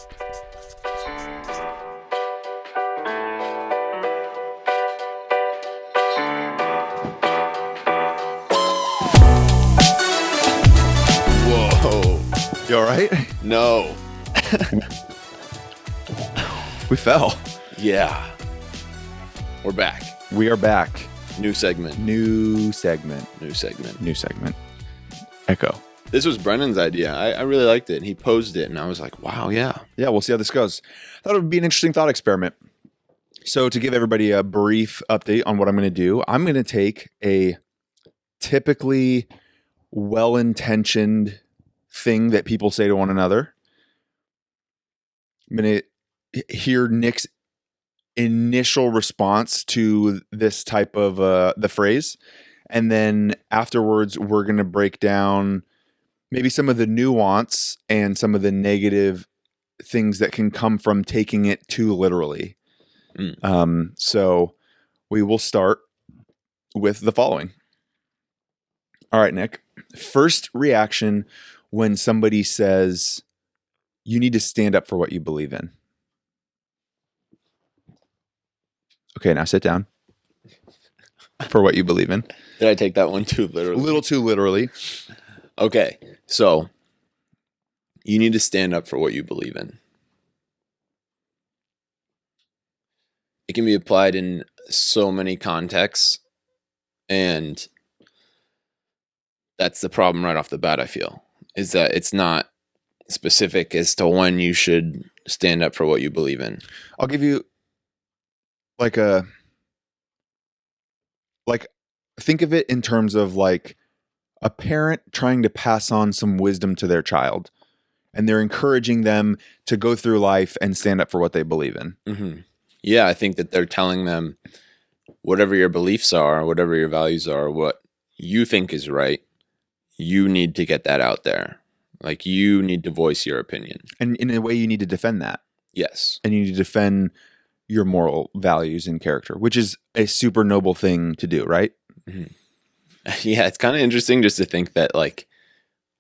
Whoa. You all right? No. We fell. Yeah. We're back. We are back. New segment. New segment. Echo. This was Brennan's idea. I really liked it. He posed it, and I was like, wow, yeah. Yeah, we'll see how this goes. Thought it would be an interesting thought experiment. So to give everybody a brief update on what I'm going to do, I'm going to take a typically well-intentioned thing that people say to one another. I'm going to hear Nick's initial response to this type of the phrase. And then afterwards, we're going to break down maybe some of the nuance and some of the negative things that can come from taking it too literally. So we will start with the following. All right, Nick. First reaction when somebody says, you need to stand up for what you believe in. Okay, now sit down. For what you believe in. Did I take that one too literally? A little too literally. Okay, so you need to stand up for what you believe in. It can be applied in so many contexts, and that's the problem right off the bat, I feel, is that it's not specific as to when you should stand up for what you believe in. I'll give you think of it in terms of like a parent trying to pass on some wisdom to their child, and they're encouraging them to go through life and stand up for what they believe in. Mm-hmm. Yeah, I think that they're telling them whatever your beliefs are, whatever your values are, what you think is right, you need to get that out there. Like, you need to voice your opinion. And in a way, you need to defend that. Yes. And you need to defend your moral values and character, which is a super noble thing to do, right? Mm-hmm. Yeah, it's kind of interesting just to think that, like,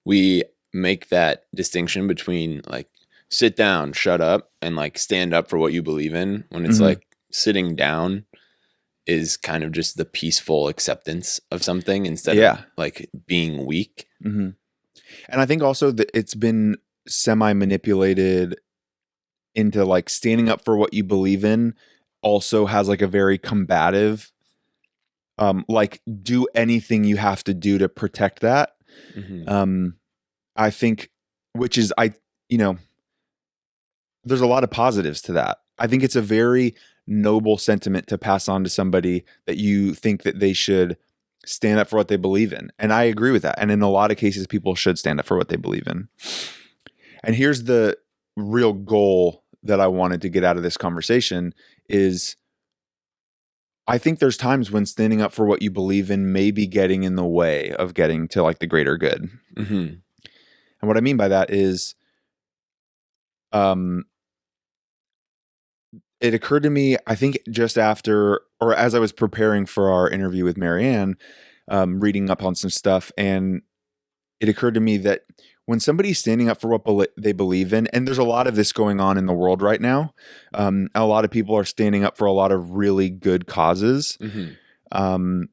we make that distinction between, like, sit down, shut up, and, like, stand up for what you believe in, when it's like sitting down is kind of just the peaceful acceptance of something instead of like being weak. Mm-hmm. And I think also that it's been semi-manipulated into like standing up for what you believe in also has like a very combative, like do anything you have to do to protect that. Mm-hmm. I think, which is, there's a lot of positives to that. I think it's a very noble sentiment to pass on to somebody that you think that they should stand up for what they believe in. And I agree with that. And in a lot of cases, people should stand up for what they believe in. And here's the real goal that I wanted to get out of this conversation is I think there's times when standing up for what you believe in may be getting in the way of getting to like the greater good. Mm-hmm. And what I mean by that is, it occurred to me, I think just after, or as I was preparing for our interview with Marianne, reading up on some stuff, and it occurred to me that when somebody's standing up for what they believe in, and there's a lot of this going on in the world right now, a lot of people are standing up for a lot of really good causes. Mm-hmm.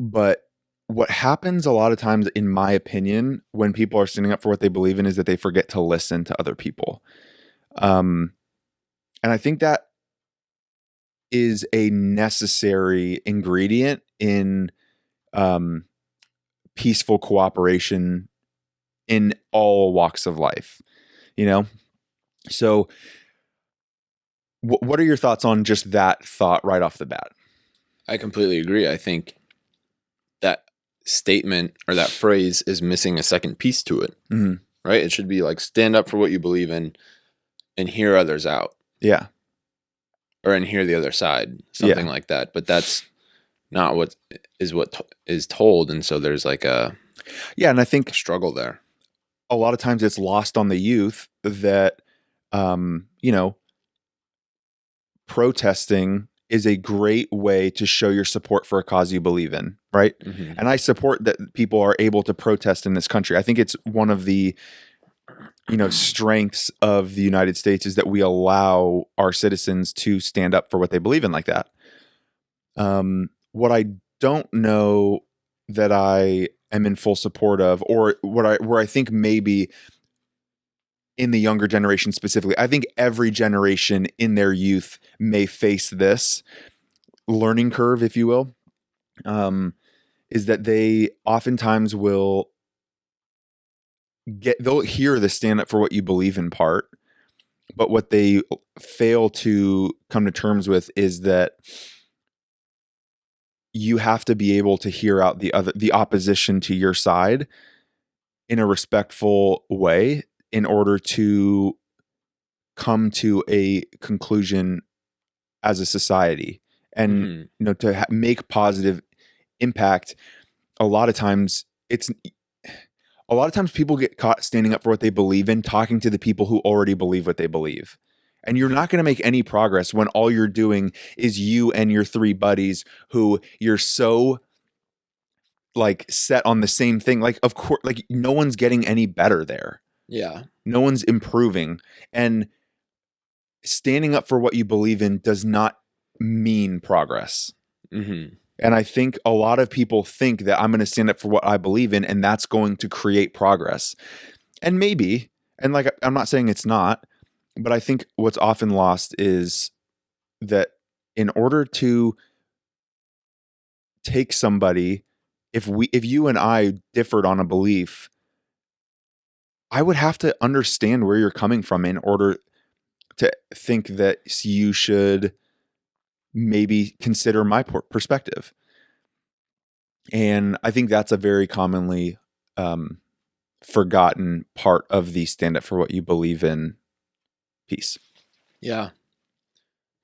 But what happens a lot of times, in my opinion, when people are standing up for what they believe in is that they forget to listen to other people. And I think that is a necessary ingredient in peaceful cooperation in all walks of life, So what are your thoughts on just that thought right off the bat? I completely agree. I think that statement or that phrase is missing a second piece to it, right? It should be like, stand up for what you believe in and hear others out. Yeah. Or and hear the other side, something like that. But that's not what is told. And so there's like and I think struggle there. A lot of times it's lost on the youth that, protesting is a great way to show your support for a cause you believe in, right? Mm-hmm. And I support that people are able to protest in this country. I think it's one of the strengths of the United States is that we allow our citizens to stand up for what they believe in like that. What I don't know that I am in full support of, or where I think maybe in the younger generation specifically, I think every generation in their youth may face this learning curve, if you will, is that they oftentimes they'll hear the stand up for what you believe in part, but what they fail to come to terms with is that you have to be able to hear out the opposition to your side in a respectful way in order to come to a conclusion as a society and to make positive impact. A lot of times people get caught standing up for what they believe in, talking to the people who already believe what they believe. And you're not going to make any progress when all you're doing is you and your three buddies who you're so like set on the same thing. Like, of course, like no one's getting any better there. Yeah. No one's improving. And standing up for what you believe in does not mean progress. Mm-hmm. And I think a lot of people think that I'm going to stand up for what I believe in, and that's going to create progress. And maybe, and like, I'm not saying it's not, but I think what's often lost is that in order to take somebody, if you and I differed on a belief, I would have to understand where you're coming from in order to think that you should maybe consider my perspective. And I think that's a very commonly forgotten part of the stand up for what you believe in piece. Yeah.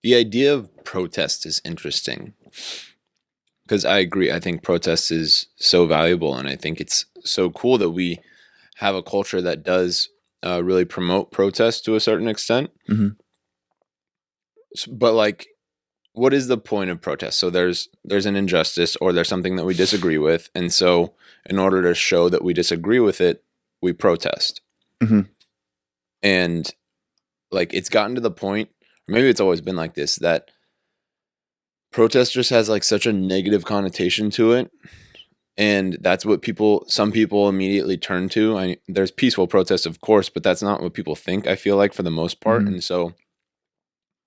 The idea of protest is interesting because I agree. I think protest is so valuable, and I think it's so cool that we have a culture that does really promote protest to a certain extent. Mm-hmm. But like, what is the point of protest? So there's an injustice or there's something that we disagree with, and so in order to show that we disagree with it, we protest. Mm-hmm. And like, it's gotten to the point, or maybe it's always been like this, that protest just has like such a negative connotation to it, and that's what some people immediately turn to. There's peaceful protests, of course, but that's not what people think, I feel like, for the most part. Mm-hmm. And so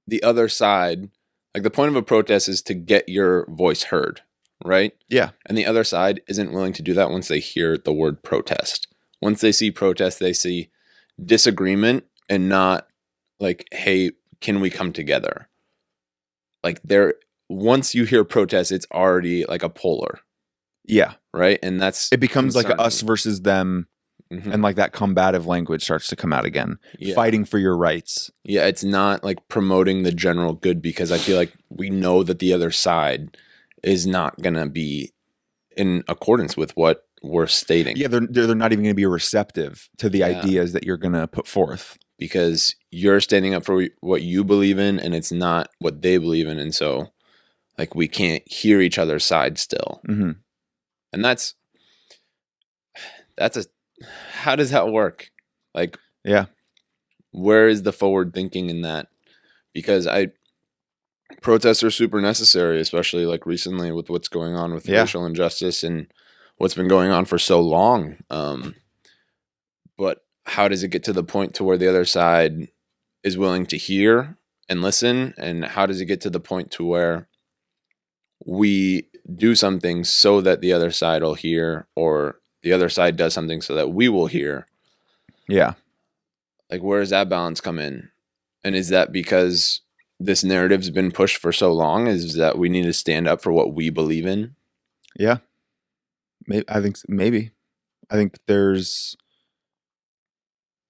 the other side, like, the point of a protest is to get your voice heard, right? Yeah. And the other side isn't willing to do that once they hear the word protest. Once they see protest, they see disagreement and not like, hey, can we come together? Like, once you hear protest, it's already like a polar. Yeah. Right. And it becomes concerning. Like a us versus them. Mm-hmm. And like that combative language starts to come out again, fighting for your rights. Yeah. It's not like promoting the general good, because I feel like we know that the other side is not going to be in accordance with what we're stating. Yeah. They're not even going to be receptive to the ideas that you're going to put forth, because you're standing up for what you believe in and it's not what they believe in. And so like, we can't hear each other's side still. Mm-hmm. And how does that work? Like, yeah, where is the forward thinking in that? Because protests are super necessary, especially like recently with what's going on with racial injustice and what's been going on for so long. But how does it get to the point to where the other side is willing to hear and listen? And how does it get to the point to where we do something so that the other side will hear, or the other side does something so that we will hear? Yeah. Like, where does that balance come in? And is that because this narrative's been pushed for so long? Is that we need to stand up for what we believe in? Yeah. I think there's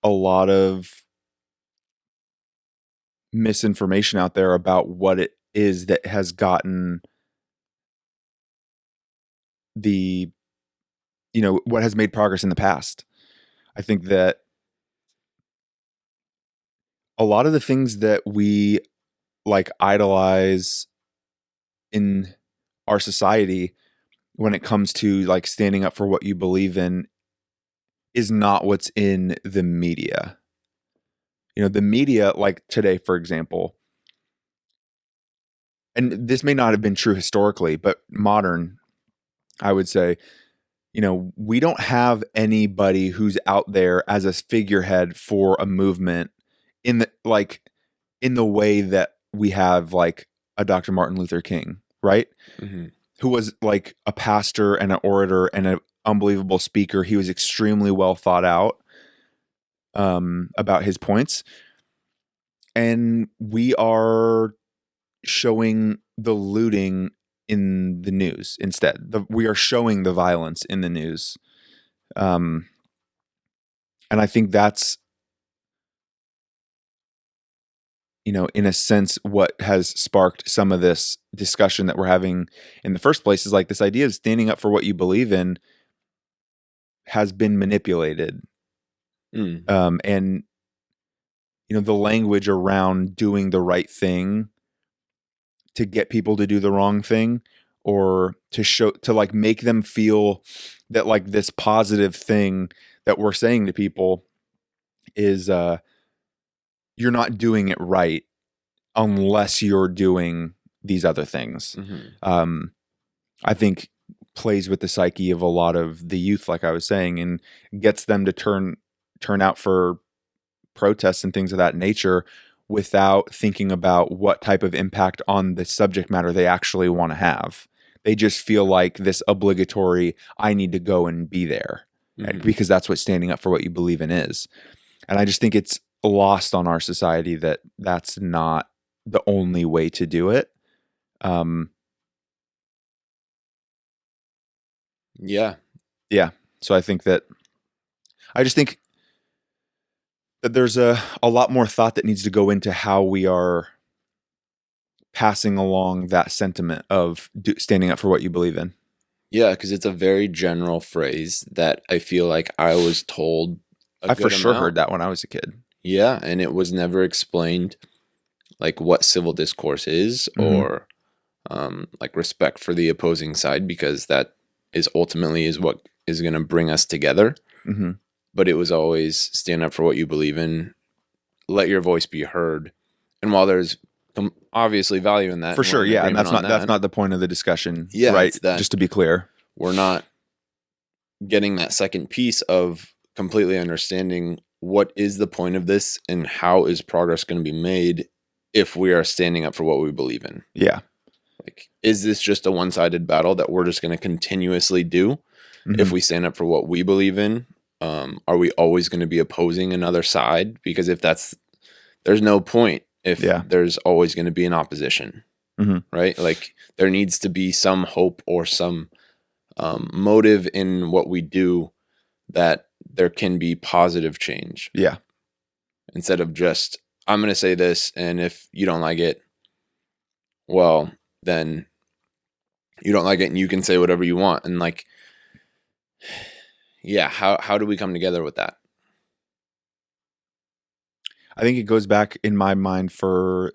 a lot of misinformation out there about what it is that has gotten what has made progress in the past. I think that a lot of the things that we like idolize in our society when it comes to like standing up for what you believe in is not what's in the media. the media, like today, for example, and this may not have been true historically, but modern, I would say, we don't have anybody who's out there as a figurehead for a movement in the way that we have like a Dr. Martin Luther King, right? Mm-hmm. Who was like a pastor and an orator and an unbelievable speaker. He was extremely well thought out about his points. And we are showing the looting in the news instead. We are showing the violence in the news. And I think that's, in a sense, what has sparked some of this discussion that we're having in the first place is like this idea of standing up for what you believe in has been manipulated. And, the language around doing the right thing to get people to do the wrong thing, or to like make them feel that like this positive thing that we're saying to people is you're not doing it right unless you're doing these other things. Mm-hmm. I think plays with the psyche of a lot of the youth, like I was saying, and gets them to turn out for protests and things of that nature without thinking about what type of impact on the subject matter they actually want to have. They just feel like this obligatory, I need to go and be there, Mm-hmm. because that's what standing up for what you believe in is. And I just think it's lost on our society that that's not the only way to do it. Yeah. So I think that there's a lot more thought that needs to go into how we are passing along that sentiment of standing up for what you believe in. Yeah, because it's a very general phrase that I feel like I was told I for sure heard that when I was a kid. Yeah, and it was never explained like what civil discourse is, or like respect for the opposing side, because that is ultimately what is going to bring us together. Mm-hmm. But it was always stand up for what you believe in, let your voice be heard. And while there's obviously value in that, for sure, yeah, and that's not the point of the discussion, yeah, right? Just to be clear, we're not getting that second piece of completely understanding what is the point of this and how is progress going to be made if we are standing up for what we believe in. Yeah. Like, is this just a one-sided battle that we're just going to continuously do? Mm-hmm. If we stand up for what we believe in, are we always going to be opposing another side? Because if there's no point if there's always going to be an opposition, right? Like, there needs to be some hope or some motive in what we do that there can be positive change. Yeah. Instead of just, I'm going to say this, and if you don't like it, well, then you don't like it and you can say whatever you want. And like, yeah, how do we come together with that? I think it goes back in my mind to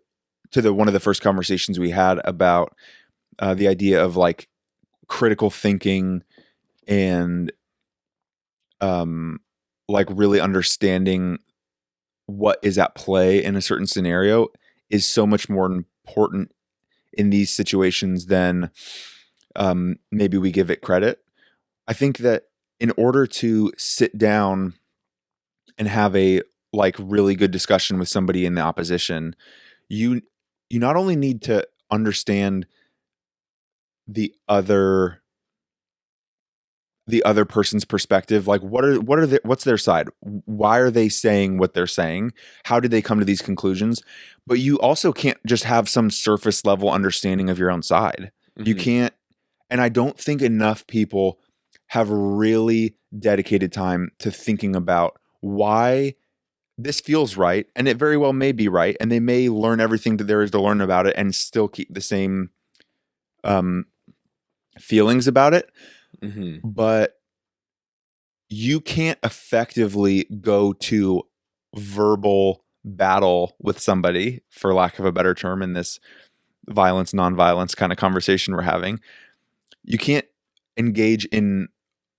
one of the first conversations we had about the idea of like critical thinking and like really understanding what is at play in a certain scenario is so much more important in these situations than maybe we give it credit. I think that in order to sit down and have a like really good discussion with somebody in the opposition, you not only need to understand the other person's perspective, like what's their side? Why are they saying what they're saying? How did they come to these conclusions? But you also can't just have some surface level understanding of your own side. Mm-hmm. You can't, and I don't think enough people have really dedicated time to thinking about why this feels right, and it very well may be right, and they may learn everything that there is to learn about it and still keep the same feelings about it. Mm-hmm. But you can't effectively go to verbal battle with somebody, for lack of a better term, in this violence, nonviolence kind of conversation we're having. You can't engage in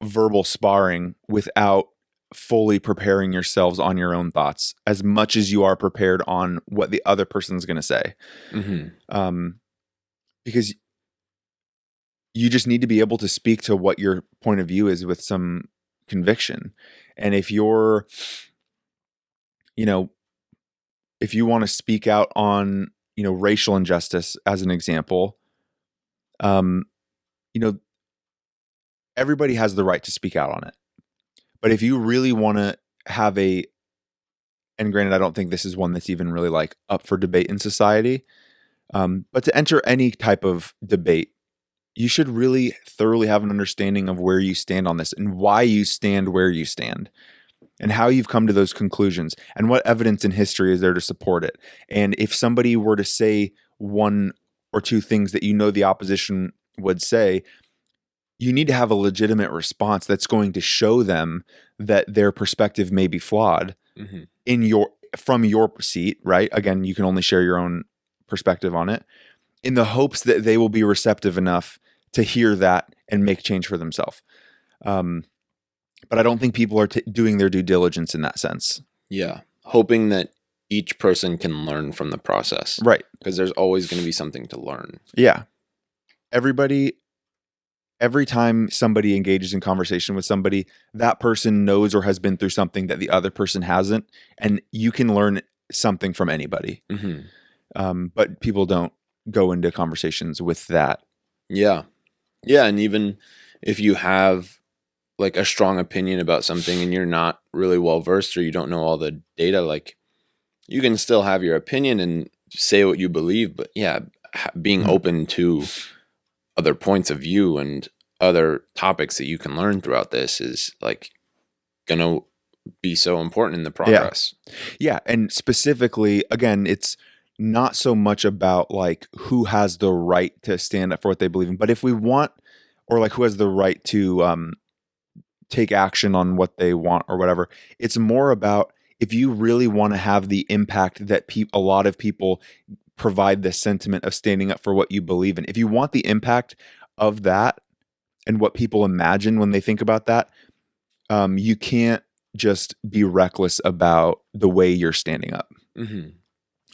verbal sparring without fully preparing yourselves on your own thoughts as much as you are prepared on what the other person's going to say. Because you just need to be able to speak to what your point of view is with some conviction. And if you're, if you want to speak out on, racial injustice as an example, everybody has the right to speak out on it. But if you really want to have and granted, I don't think this is one that's even really like up for debate in society, but to enter any type of debate, you should really thoroughly have an understanding of where you stand on this and why you stand where you stand and how you've come to those conclusions and what evidence in history is there to support it. And if somebody were to say one or two things that the opposition would say, you need to have a legitimate response that's going to show them that their perspective may be flawed from your seat, right? Again, you can only share your own perspective on it in the hopes that they will be receptive enough to hear that and make change for themselves. But I don't think people are doing their due diligence in that sense. Yeah. Hoping that each person can learn from the process. Right. Because there's always going to be something to learn. Yeah. Every time somebody engages in conversation with somebody, that person knows or has been through something that the other person hasn't, and you can learn something from anybody. But people don't go into conversations with that. Yeah. Yeah, and even if you have like a strong opinion about something and you're not really well versed or you don't know all the data, like you can still have your opinion and say what you believe, but yeah, being open to other points of view and other topics that you can learn throughout this is like gonna be so important in the progress. Yeah. And specifically, again, it's not so much about like who has the right to stand up for what they believe in, but if we want, or like who has the right to take action on what they want or whatever, it's more about if you really want to have the impact that a lot of people provide the sentiment of standing up for what you believe in. If you want the impact of that and what people imagine when they think about that, you can't just be reckless about the way you're standing up.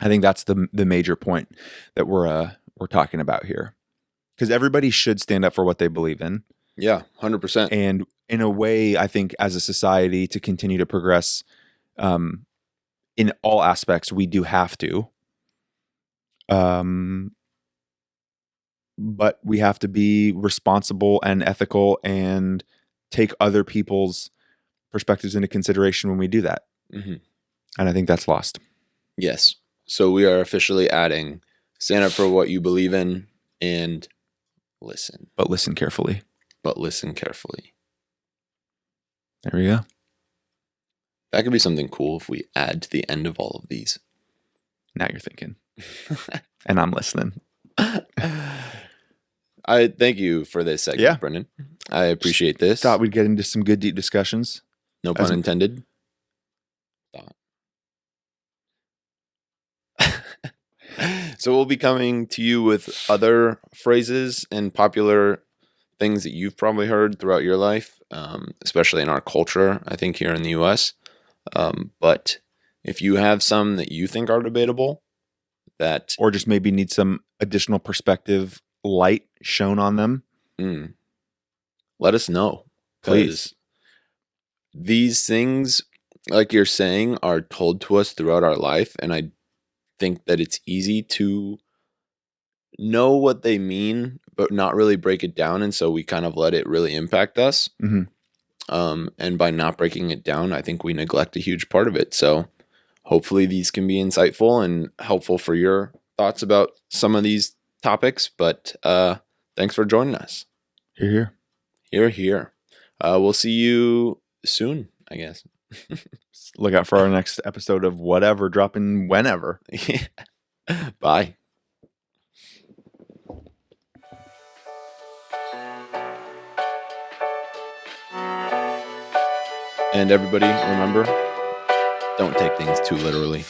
I think that's the major point that we're talking about here, because everybody should stand up for what they believe in. Yeah, 100%. And in a way, I think as a society to continue to progress, in all aspects, we do have to. But we have to be responsible and ethical and take other people's perspectives into consideration when we do that. And I think that's lost. Yes. So we are officially adding stand up for what you believe in and listen. But listen carefully. But listen carefully. There we go. That could be something cool if we add to the end of all of these. Now you're thinking. And I'm listening. I thank you for this segment, Brendan. I appreciate this. Thought we'd get into some good deep discussions. No pun intended. So we'll be coming to you with other phrases and popular things that you've probably heard throughout your life, especially in our culture, I think here in the US. But if you have some that you think are debatable, or just maybe need some additional perspective light shown on them, let us know. Please. These things, like you're saying, are told to us throughout our life, and I think that it's easy to know what they mean, but not really break it down, and so we kind of let it really impact us. And by not breaking it down, I think we neglect a huge part of it. So hopefully these can be insightful and helpful for your thoughts about some of these topics. But thanks for joining us. Hear, hear. Hear, hear. We'll see you soon, I guess. Look out for our next episode of whatever, dropping whenever. Bye. And everybody, remember, don't take things too literally.